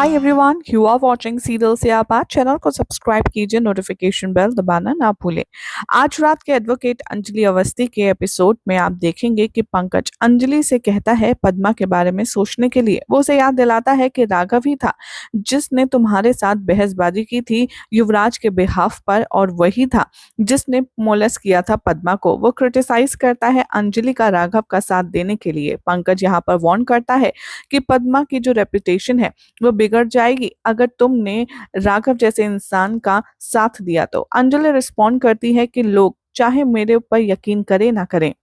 Hi everyone, you are watching serial से आप आज चैनल को सब्सक्राइब कीजिए, नोटिफिकेशन बेल दबाना ना भूलें। आज रात के एडवोकेट अंजलि अवस्थी के एपिसोड में आप देखेंगे कि पंकज अंजलि से कहता है पद्मा के बारे में सोचने के लिए। वो उसे याद दिलाता है कि राघव ही था जिसने तुम्हारे साथ बहसबाजी की थी युवराज के बिहाफ पर, और वही था जिसने मोलेस्ट किया था पद्मा को। वो क्रिटिसाइज करता है अंजलि का राघव का साथ देने के लिए। पंकज यहाँ पर वार्न करता है कि पद्मा की जो रेपुटेशन है वो बिगड़ जाएगी अगर तुमने राघव जैसे इंसान का साथ दिया तो। अंजलि रिस्पॉन्ड करती है कि लोग चाहे मेरे ऊपर यकीन करें ना करें,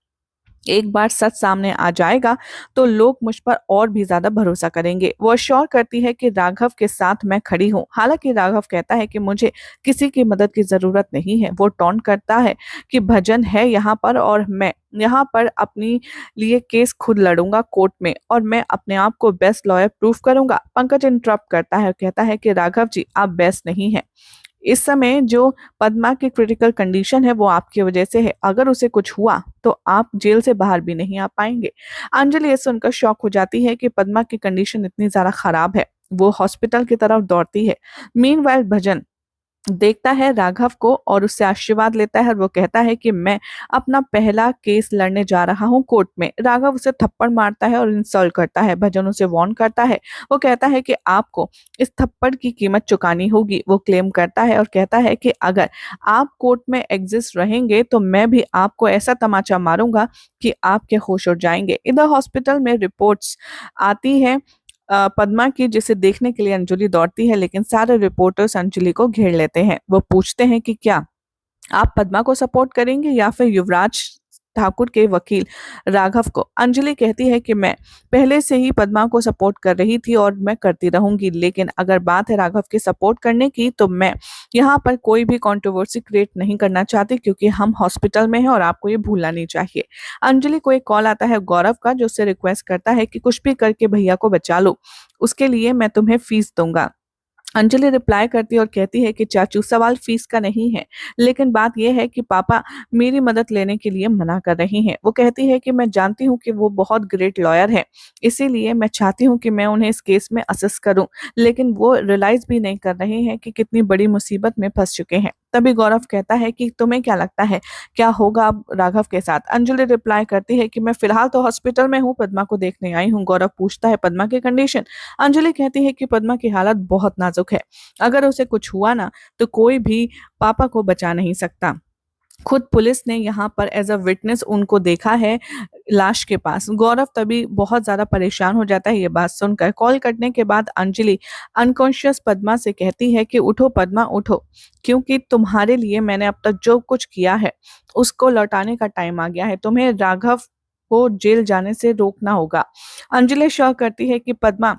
एक बार सच सामने आ जाएगा तो लोग मुझ पर और भी ज्यादा भरोसा करेंगे। वो अश्योर करती है कि राघव के साथ मैं खड़ी हूँ। हालांकि राघव कहता है कि मुझे किसी की मदद की जरूरत नहीं है। वो टॉन्ट करता है कि भजन है यहाँ पर और मैं यहाँ पर अपनी लिए केस खुद लड़ूंगा कोर्ट में, और मैं अपने आप को बेस्ट लॉयर प्रूफ करूंगा। पंकज इंटरप्ट करता है, कहता है कि राघव जी आप बेस्ट नहीं है। इस समय जो पद्मा की क्रिटिकल कंडीशन है वो आपकी वजह से है। अगर उसे कुछ हुआ तो आप जेल से बाहर भी नहीं आ पाएंगे। अंजलि ये सुनकर शॉक हो जाती है कि पद्मा की कंडीशन इतनी ज्यादा खराब है। वो हॉस्पिटल की तरफ दौड़ती है। मीनवाइल भजन देखता है राघव को और उससे आशीर्वाद लेता है, और वो कहता है कि मैं अपना पहला केस लड़ने जा रहा हूँ कोर्ट में। राघव उसे थप्पड़ मारता है और इंसल्ट करता है। भजन उसे वार्न करता है। वो कहता है कि आपको इस थप्पड़ की कीमत चुकानी होगी। वो क्लेम करता है और कहता है कि अगर आप कोर्ट में एग्जिस्ट रहेंगे तो मैं भी आपको ऐसा तमाचा मारूंगा कि आपके होश उड़ जाएंगे। इधर हॉस्पिटल में रिपोर्ट्स आती है पद्मा की, जिसे देखने के लिए अंजलि दौड़ती है, लेकिन सारे रिपोर्टर्स अंजलि को घेर लेते हैं। वो पूछते हैं कि क्या आप पद्मा को सपोर्ट करेंगे या फिर युवराज ठाकुर के वकील राघव को। अंजलि कहती है कि मैं पहले से ही पद्मा को सपोर्ट कर रही थी और मैं करती रहूंगी, लेकिन अगर बात है राघव के सपोर्ट करने की तो मैं यहाँ पर कोई भी कंट्रोवर्सी क्रिएट नहीं करना चाहती, क्योंकि हम हॉस्पिटल में हैं और आपको ये भूलना नहीं चाहिए। अंजलि को एक कॉल आता है गौरव का, जो उससे रिक्वेस्ट करता है कि कुछ भी करके भैया को बचा लो, उसके लिए मैं तुम्हें फीस दूंगा। अंजलि रिप्लाई करती है और कहती है कि चाचू सवाल फीस का नहीं है, लेकिन बात यह है कि पापा मेरी मदद लेने के लिए मना कर रही हैं। वो कहती है कि मैं जानती हूँ कि वो बहुत ग्रेट लॉयर है, इसीलिए मैं चाहती हूँ कि मैं उन्हें इस केस में असिस्ट करूं, लेकिन वो रियलाइज भी नहीं कर रहे हैं कि कितनी बड़ी मुसीबत में फंस चुके हैं। तभी गौरव कहता है कि तुम्हें क्या लगता है क्या होगा अब राघव के साथ। अंजलि रिप्लाई करती है कि मैं फिलहाल तो हॉस्पिटल में हूँ, पद्मा को देखने आई हूँ। गौरव पूछता है पद्मा की कंडीशन। अंजलि कहती है कि पद्मा की हालत बहुत नाजुक है, अगर उसे कुछ हुआ ना तो कोई भी पापा को बचा नहीं सकता। खुद पुलिस ने यहाँ पर एज अ विटनेस उनको देखा है लाश के पास। गौरव तभी बहुत ज्यादा परेशान हो जाता है ये बात सुनकर। कॉल कटने के बाद अंजलि अनकॉन्शियस पद्मा से कहती है कि उठो पद्मा उठो, क्योंकि तुम्हारे लिए मैंने अब तक जो कुछ किया है उसको लौटाने का टाइम आ गया है। तुम्हें राघव को जेल जाने से रोकना होगा। अंजलि श्योर करती है कि पद्मा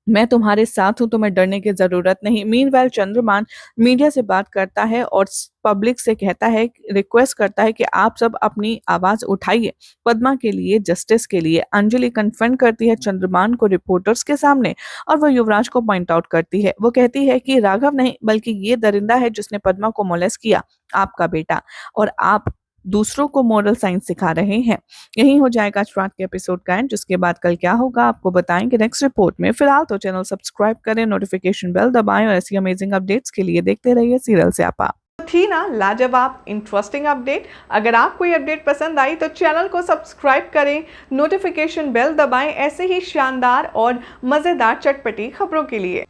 मैं तुम्हारे साथ हूं, तुम्हें डरने की जरूरत नहीं। मीनवाइल चंद्रमान मीडिया से बात करता है और पब्लिक से कहता है, रिक्वेस्ट करता है कि आप सब अपनी आवाज उठाइए पद्मा के लिए, जस्टिस के लिए। अंजलि कन्फ्रंट करती है चंद्रमान को रिपोर्टर्स के सामने, और वो युवराज को पॉइंट आउट करती है। वो कहती है कि राघव नहीं बल्कि ये दरिंदा है जिसने पद्मा को मोलेस्ट किया, आपका बेटा, और आप दूसरों को मॉरल साइंस सिखा रहे हैं। यही हो जाएगा आज रात के एपिसोड का एंड, जिसके बाद कल क्या होगा आपको बताएंगे नेक्स्ट रिपोर्ट में। फिलहाल तो चैनल सब्सक्राइब करें, नोटिफिकेशन बेल दबाएं, और ऐसी अमेजिंग अपडेट्स के लिए देखते रहिए सीरियल से आप। थी ना लाजवाब इंटरेस्टिंग अपडेट। अगर आपको ये अपडेट पसंद आई तो चैनल को सब्सक्राइब करें, नोटिफिकेशन बेल दबाएं ऐसे ही शानदार और मज़ेदार चटपटी खबरों के लिए।